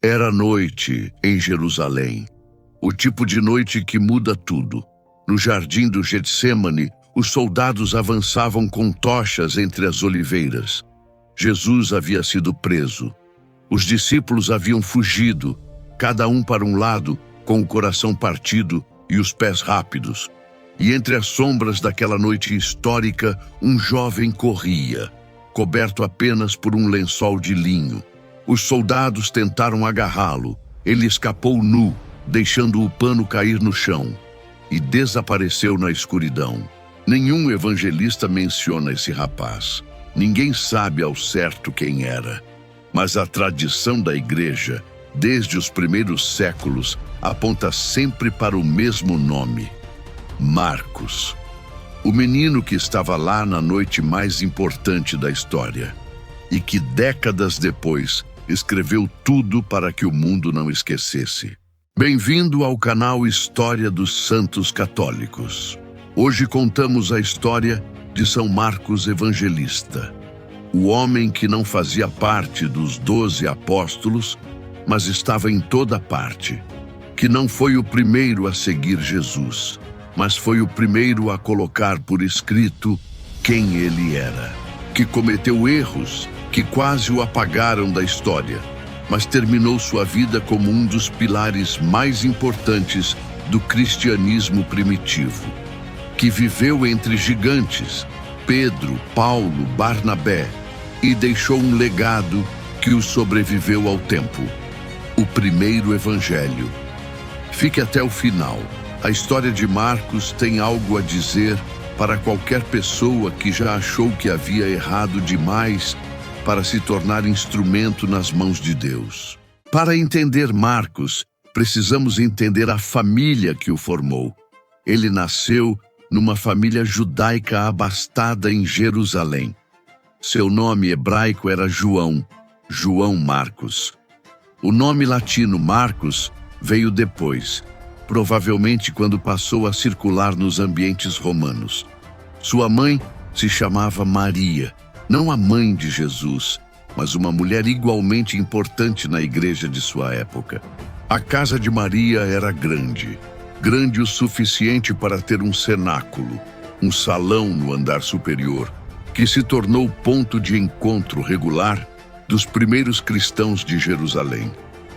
Era noite em Jerusalém, o tipo de noite que muda tudo. No jardim do Getsêmani, os soldados avançavam com tochas entre as oliveiras. Jesus havia sido preso. Os discípulos haviam fugido, cada um para um lado, com o coração partido e os pés rápidos. E entre as sombras daquela noite histórica, um jovem corria, coberto apenas por um lençol de linho. Os soldados tentaram agarrá-lo. Ele escapou nu, deixando o pano cair no chão, e desapareceu na escuridão. Nenhum evangelista menciona esse rapaz. Ninguém sabe ao certo quem era. Mas a tradição da igreja, desde os primeiros séculos, aponta sempre para o mesmo nome: Marcos. O menino que estava lá na noite mais importante da história e que décadas depois escreveu tudo para que o mundo não esquecesse. Bem-vindo ao canal História dos Santos Católicos. Hoje contamos a história de São Marcos Evangelista, o homem que não fazia parte dos 12 apóstolos, mas estava em toda parte, que não foi o primeiro a seguir Jesus, mas foi o primeiro a colocar por escrito quem ele era, que cometeu erros que quase o apagaram da história, mas terminou sua vida como um dos pilares mais importantes do cristianismo primitivo, que viveu entre gigantes, Pedro, Paulo, Barnabé, e deixou um legado que o sobreviveu ao tempo: o primeiro evangelho. Fique até o final. A história de Marcos tem algo a dizer para qualquer pessoa que já achou que havia errado demais para se tornar instrumento nas mãos de Deus. Para entender Marcos, precisamos entender a família que o formou. Ele nasceu numa família judaica abastada em Jerusalém. Seu nome hebraico era João Marcos. O nome latino Marcos veio depois, provavelmente quando passou a circular nos ambientes romanos. Sua mãe se chamava Maria, não a mãe de Jesus, mas uma mulher igualmente importante na igreja de sua época. A casa de Maria era grande o suficiente para ter um cenáculo, um salão no andar superior, que se tornou ponto de encontro regular dos primeiros cristãos de Jerusalém.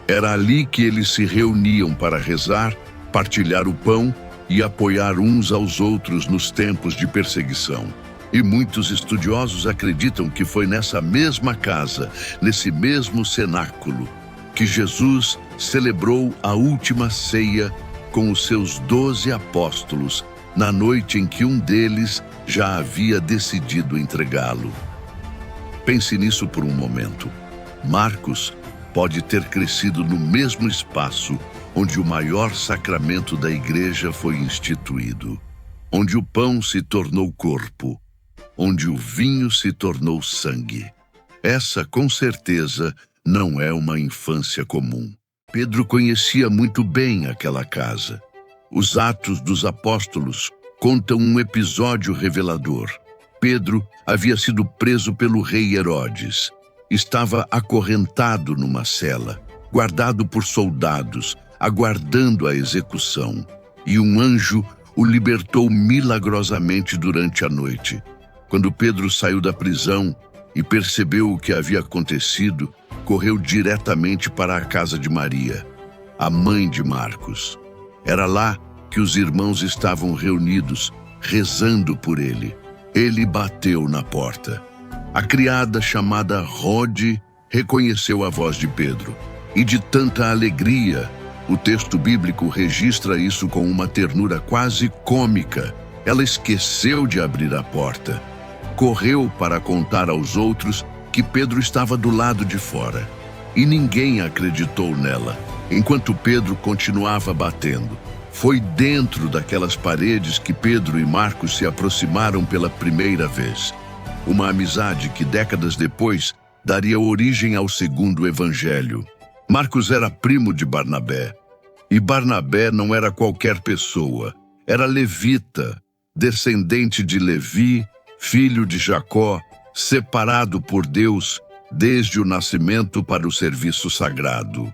Era ali que eles se reuniam para rezar, partilhar o pão e apoiar uns aos outros nos tempos de perseguição. E muitos estudiosos acreditam que foi nessa mesma casa, nesse mesmo cenáculo, que Jesus celebrou a última ceia com os seus 12 apóstolos, na noite em que um deles já havia decidido entregá-lo. Pense nisso por um momento. Marcos pode ter crescido no mesmo espaço onde o maior sacramento da igreja foi instituído, onde o pão se tornou corpo, onde o vinho se tornou sangue. Essa, com certeza, não é uma infância comum. Pedro conhecia muito bem aquela casa. Os Atos dos Apóstolos contam um episódio revelador. Pedro havia sido preso pelo rei Herodes. Estava acorrentado numa cela, guardado por soldados, aguardando a execução. E um anjo o libertou milagrosamente durante a noite. Quando Pedro saiu da prisão e percebeu o que havia acontecido, correu diretamente para a casa de Maria, a mãe de Marcos. Era lá que os irmãos estavam reunidos, rezando por ele. Ele bateu na porta. A criada, chamada Rode, reconheceu a voz de Pedro. E de tanta alegria, o texto bíblico registra isso com uma ternura quase cômica. Ela esqueceu de abrir a porta. Correu para contar aos outros que Pedro estava do lado de fora. E ninguém acreditou nela, enquanto Pedro continuava batendo. Foi dentro daquelas paredes que Pedro e Marcos se aproximaram pela primeira vez. Uma amizade que décadas depois daria origem ao segundo evangelho. Marcos era primo de Barnabé. E Barnabé não era qualquer pessoa. Era levita, descendente de Levi, filho de Jacó, separado por Deus desde o nascimento para o serviço sagrado.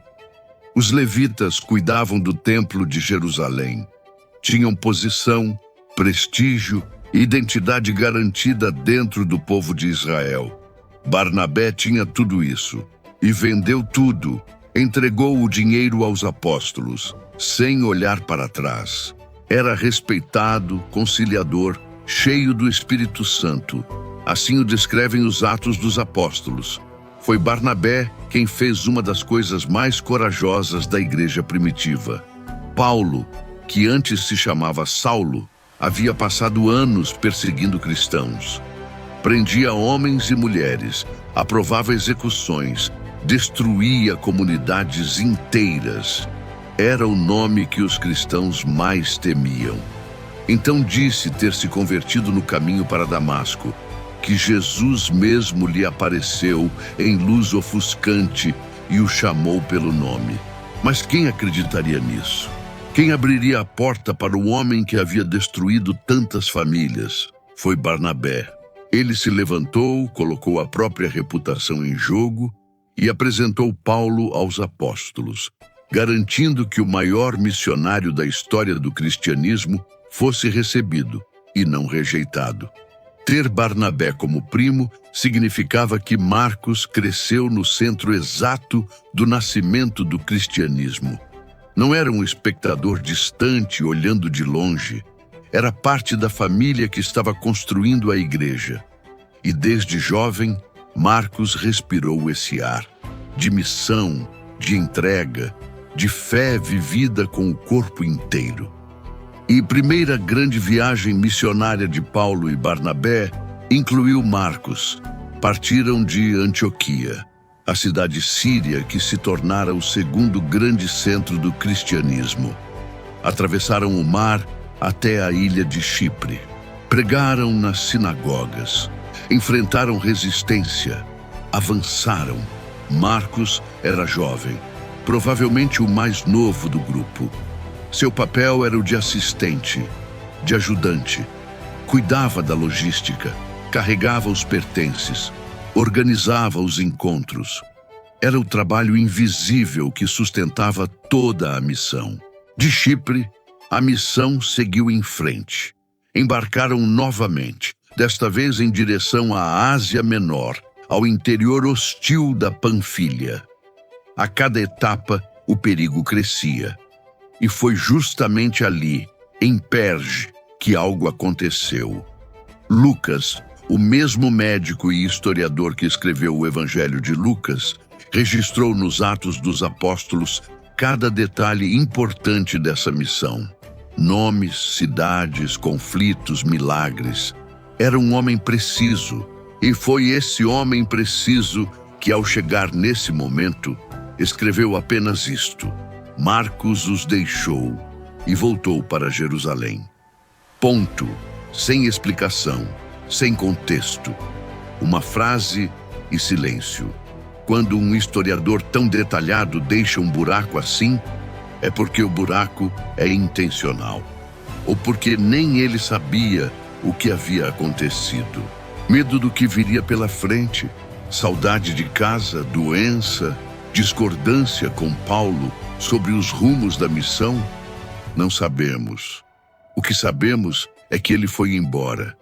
Os levitas cuidavam do templo de Jerusalém. Tinham posição, prestígio e identidade garantida dentro do povo de Israel. Barnabé tinha tudo isso e vendeu tudo, entregou o dinheiro aos apóstolos, sem olhar para trás. Era respeitado, conciliador, cheio do Espírito Santo. Assim o descrevem os Atos dos Apóstolos. Foi Barnabé quem fez uma das coisas mais corajosas da igreja primitiva. Paulo, que antes se chamava Saulo, havia passado anos perseguindo cristãos. Prendia homens e mulheres, aprovava execuções, destruía comunidades inteiras. Era o nome que os cristãos mais temiam. Então disse ter se convertido no caminho para Damasco, que Jesus mesmo lhe apareceu em luz ofuscante e o chamou pelo nome. Mas quem acreditaria nisso? Quem abriria a porta para o homem que havia destruído tantas famílias? Foi Barnabé. Ele se levantou, colocou a própria reputação em jogo e apresentou Paulo aos apóstolos, garantindo que o maior missionário da história do cristianismo fosse recebido e não rejeitado. Ter Barnabé como primo significava que Marcos cresceu no centro exato do nascimento do cristianismo. Não era um espectador distante olhando de longe. Era parte da família que estava construindo a igreja. E desde jovem, Marcos respirou esse ar de missão, de entrega, de fé vivida com o corpo inteiro. E a primeira grande viagem missionária de Paulo e Barnabé incluiu Marcos. Partiram de Antioquia, a cidade síria que se tornara o segundo grande centro do cristianismo. Atravessaram o mar até a ilha de Chipre. Pregaram nas sinagogas, enfrentaram resistência, avançaram. Marcos era jovem, provavelmente o mais novo do grupo. Seu papel era o de assistente, de ajudante. Cuidava da logística, carregava os pertences, organizava os encontros. Era o trabalho invisível que sustentava toda a missão. De Chipre, a missão seguiu em frente. Embarcaram novamente, desta vez em direção à Ásia Menor, ao interior hostil da Panfilha. A cada etapa, o perigo crescia. E foi justamente ali, em Perge, que algo aconteceu. Lucas, o mesmo médico e historiador que escreveu o Evangelho de Lucas, registrou nos Atos dos Apóstolos cada detalhe importante dessa missão. Nomes, cidades, conflitos, milagres. Era um homem preciso, e foi esse homem preciso que, ao chegar nesse momento, escreveu apenas isto: Marcos os deixou e voltou para Jerusalém. Ponto. Sem explicação, sem contexto. Uma frase e silêncio. Quando um historiador tão detalhado deixa um buraco assim, é porque o buraco é intencional. Ou porque nem ele sabia o que havia acontecido. Medo do que viria pela frente, saudade de casa, doença, discordância com Paulo sobre os rumos da missão? Não sabemos. O que sabemos é que ele foi embora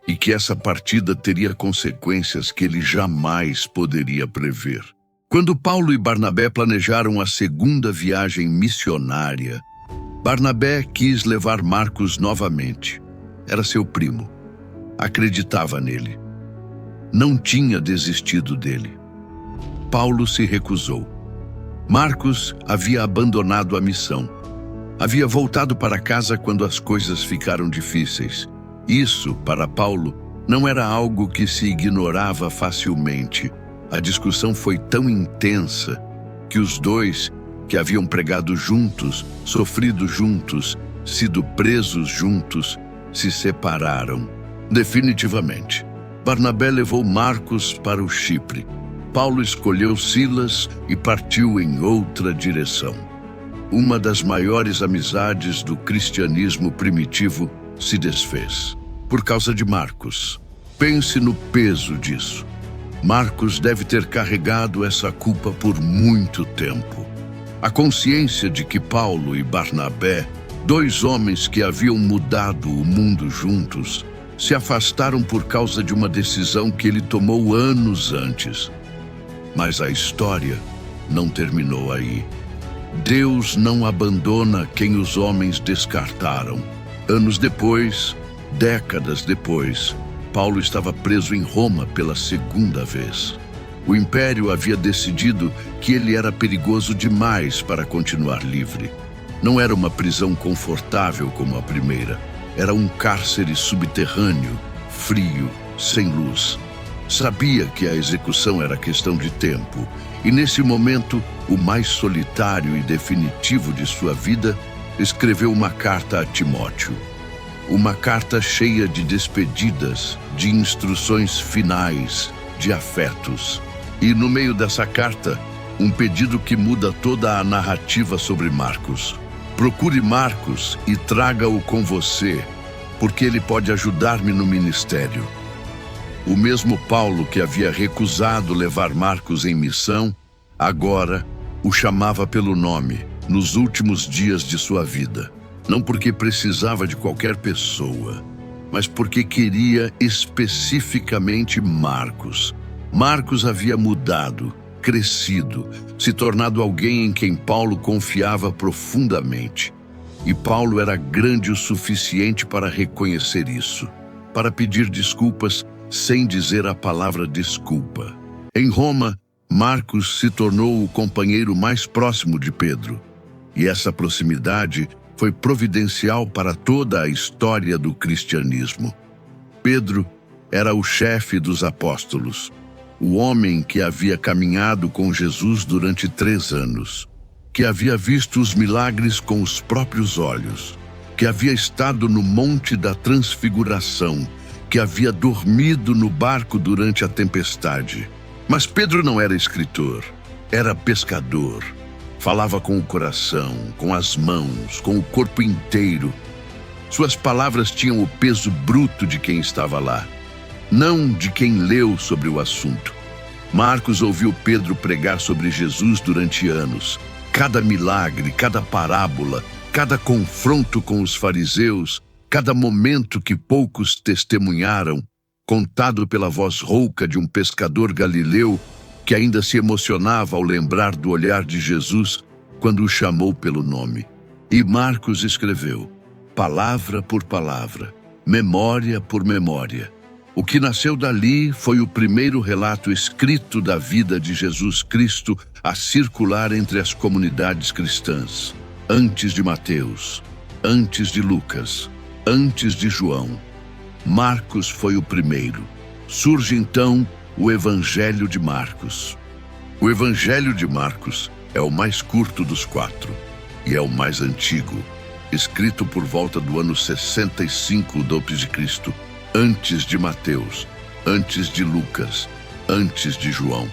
e que essa partida teria consequências que ele jamais poderia prever. Quando Paulo e Barnabé planejaram a segunda viagem missionária, Barnabé quis levar Marcos novamente. Era seu primo. Acreditava nele. Não tinha desistido dele. Paulo se recusou. Marcos havia abandonado a missão. Havia voltado para casa quando as coisas ficaram difíceis. Isso, para Paulo, não era algo que se ignorava facilmente. A discussão foi tão intensa que os dois, que haviam pregado juntos, sofrido juntos, sido presos juntos, se separaram. Definitivamente. Barnabé levou Marcos para o Chipre. Paulo escolheu Silas e partiu em outra direção. Uma das maiores amizades do cristianismo primitivo se desfez. Por causa de Marcos. Pense no peso disso. Marcos deve ter carregado essa culpa por muito tempo. A consciência de que Paulo e Barnabé, dois homens que haviam mudado o mundo juntos, se afastaram por causa de uma decisão que ele tomou anos antes. Mas a história não terminou aí. Deus não abandona quem os homens descartaram. Anos depois, décadas depois, Paulo estava preso em Roma pela segunda vez. O Império havia decidido que ele era perigoso demais para continuar livre. Não era uma prisão confortável como a primeira. Era um cárcere subterrâneo, frio, sem luz. Sabia que a execução era questão de tempo, e nesse momento, o mais solitário e definitivo de sua vida, escreveu uma carta a Timóteo. Uma carta cheia de despedidas, de instruções finais, de afetos. E no meio dessa carta, um pedido que muda toda a narrativa sobre Marcos. Procure Marcos e traga-o com você, porque ele pode ajudar-me no ministério. O mesmo Paulo que havia recusado levar Marcos em missão, agora o chamava pelo nome nos últimos dias de sua vida. Não porque precisava de qualquer pessoa, mas porque queria especificamente Marcos. Marcos havia mudado, crescido, se tornado alguém em quem Paulo confiava profundamente. E Paulo era grande o suficiente para reconhecer isso, para pedir desculpas sem dizer a palavra desculpa. Em Roma, Marcos se tornou o companheiro mais próximo de Pedro. E essa proximidade foi providencial para toda a história do cristianismo. Pedro era o chefe dos apóstolos, o homem que havia caminhado com Jesus durante 3 anos, que havia visto os milagres com os próprios olhos, que havia estado no Monte da Transfiguração, que havia dormido no barco durante a tempestade. Mas Pedro não era escritor, era pescador. Falava com o coração, com as mãos, com o corpo inteiro. Suas palavras tinham o peso bruto de quem estava lá, não de quem leu sobre o assunto. Marcos ouviu Pedro pregar sobre Jesus durante anos. Cada milagre, cada parábola, cada confronto com os fariseus, cada momento que poucos testemunharam, contado pela voz rouca de um pescador galileu que ainda se emocionava ao lembrar do olhar de Jesus quando o chamou pelo nome. E Marcos escreveu, palavra por palavra, memória por memória. O que nasceu dali foi o primeiro relato escrito da vida de Jesus Cristo a circular entre as comunidades cristãs, antes de Mateus, antes de Lucas, antes de João. Marcos foi o primeiro. Surge então o Evangelho de Marcos. O Evangelho de Marcos é o mais curto dos 4 e é o mais antigo, escrito por volta do ano 65 d.C., antes de Mateus, antes de Lucas, antes de João.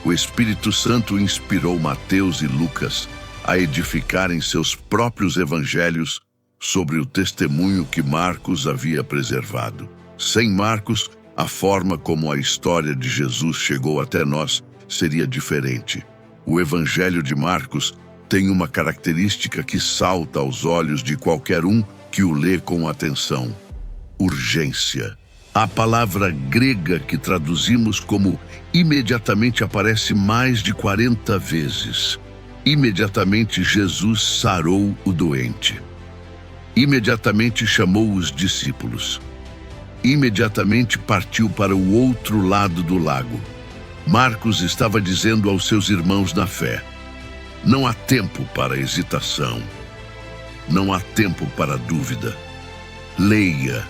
O Espírito Santo inspirou Mateus e Lucas a edificarem seus próprios evangelhos sobre o testemunho que Marcos havia preservado. Sem Marcos, a forma como a história de Jesus chegou até nós seria diferente. O Evangelho de Marcos tem uma característica que salta aos olhos de qualquer um que o lê com atenção: urgência. A palavra grega que traduzimos como imediatamente aparece mais de 40 vezes. Imediatamente Jesus sarou o doente. Imediatamente chamou os discípulos. Imediatamente partiu para o outro lado do lago. Marcos estava dizendo aos seus irmãos na fé: não há tempo para hesitação. Não há tempo para dúvida. Leia,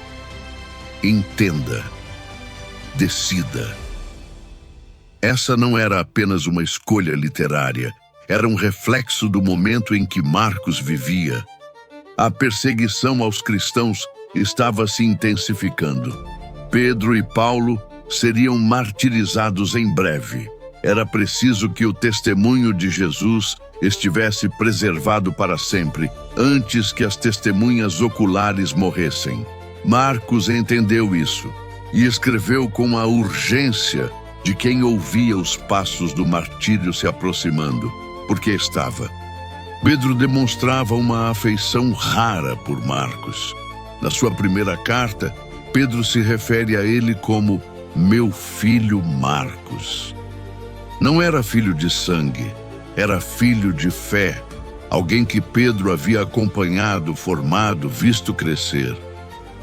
entenda, decida. Essa não era apenas uma escolha literária, era um reflexo do momento em que Marcos vivia. A perseguição aos cristãos estava se intensificando. Pedro e Paulo seriam martirizados em breve. Era preciso que o testemunho de Jesus estivesse preservado para sempre, antes que as testemunhas oculares morressem. Marcos entendeu isso e escreveu com a urgência de quem ouvia os passos do martírio se aproximando. porque estava. Pedro demonstrava uma afeição rara por Marcos. Na sua primeira carta, Pedro se refere a ele como meu filho Marcos. Não era filho de sangue, era filho de fé, alguém que Pedro havia acompanhado, formado, visto crescer.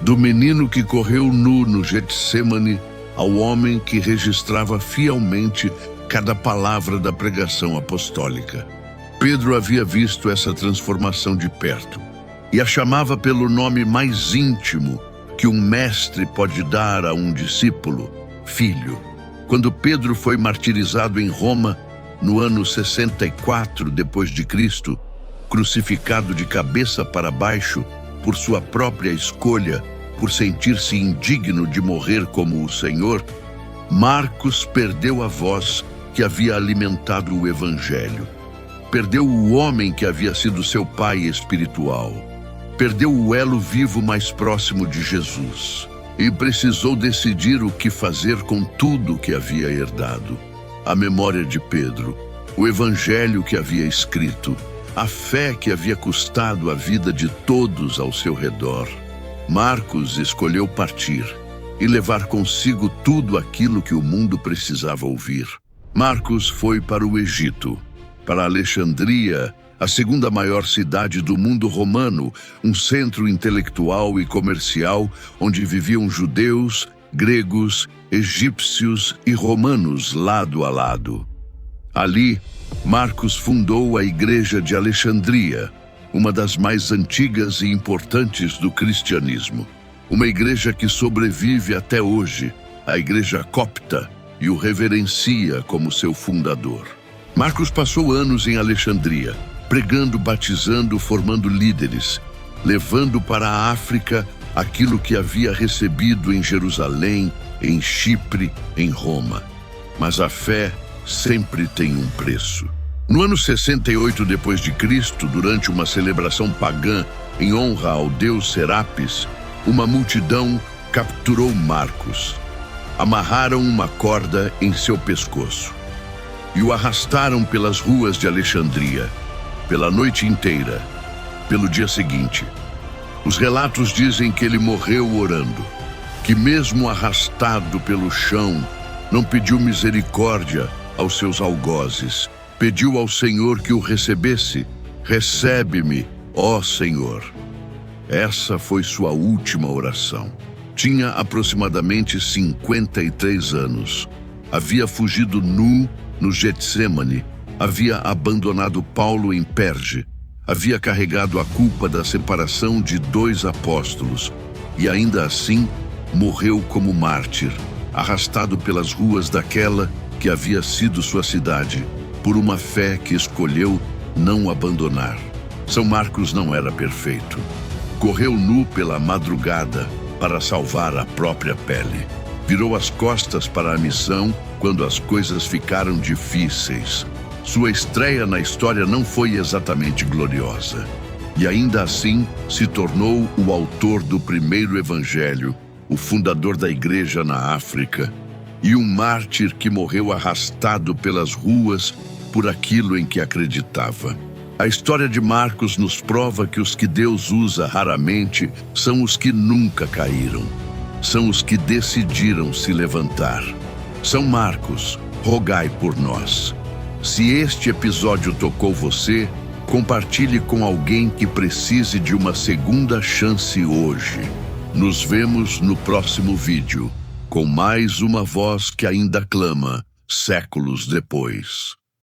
Do menino que correu nu no Getsêmani ao homem que registrava fielmente cada palavra da pregação apostólica. Pedro havia visto essa transformação de perto e a chamava pelo nome mais íntimo que um mestre pode dar a um discípulo, filho. Quando Pedro foi martirizado em Roma, no ano 64 depois de Cristo, crucificado de cabeça para baixo por sua própria escolha, por sentir-se indigno de morrer como o Senhor, Marcos perdeu a voz que havia alimentado o Evangelho. Perdeu o homem que havia sido seu pai espiritual. Perdeu o elo vivo mais próximo de Jesus. E precisou decidir o que fazer com tudo que havia herdado. A memória de Pedro, o Evangelho que havia escrito, a fé que havia custado a vida de todos ao seu redor. Marcos escolheu partir e levar consigo tudo aquilo que o mundo precisava ouvir. Marcos foi para o Egito, para Alexandria, a segunda maior cidade do mundo romano, um centro intelectual e comercial onde viviam judeus, gregos, egípcios e romanos lado a lado. Ali, Marcos fundou a Igreja de Alexandria, uma das mais antigas e importantes do cristianismo. Uma igreja que sobrevive até hoje, a Igreja Copta, e o reverencia como seu fundador. Marcos passou anos em Alexandria, pregando, batizando, formando líderes, levando para a África aquilo que havia recebido em Jerusalém, em Chipre, em Roma. Mas a fé sempre tem um preço. No ano 68 depois de Cristo, durante uma celebração pagã em honra ao deus Serapis, uma multidão capturou Marcos. Amarraram uma corda em seu pescoço e o arrastaram pelas ruas de Alexandria, pela noite inteira, pelo dia seguinte. Os relatos dizem que ele morreu orando, que mesmo arrastado pelo chão, não pediu misericórdia aos seus algozes, pediu ao Senhor que o recebesse. Recebe-me, ó Senhor. Essa foi sua última oração. Tinha aproximadamente 53 anos. Havia fugido nu no Getsêmani. Havia abandonado Paulo em Perge. Havia carregado a culpa da separação de 2 apóstolos. E ainda assim, morreu como mártir, arrastado pelas ruas daquela que havia sido sua cidade, por uma fé que escolheu não abandonar. São Marcos não era perfeito. Correu nu pela madrugada para salvar a própria pele. Virou as costas para a missão quando as coisas ficaram difíceis. Sua estreia na história não foi exatamente gloriosa. E ainda assim se tornou o autor do primeiro evangelho, o fundador da igreja na África, e um mártir que morreu arrastado pelas ruas por aquilo em que acreditava. A história de Marcos nos prova que os que Deus usa raramente são os que nunca caíram. São os que decidiram se levantar. São Marcos, rogai por nós. Se este episódio tocou você, compartilhe com alguém que precise de uma segunda chance hoje. Nos vemos no próximo vídeo, com mais uma voz que ainda clama séculos depois.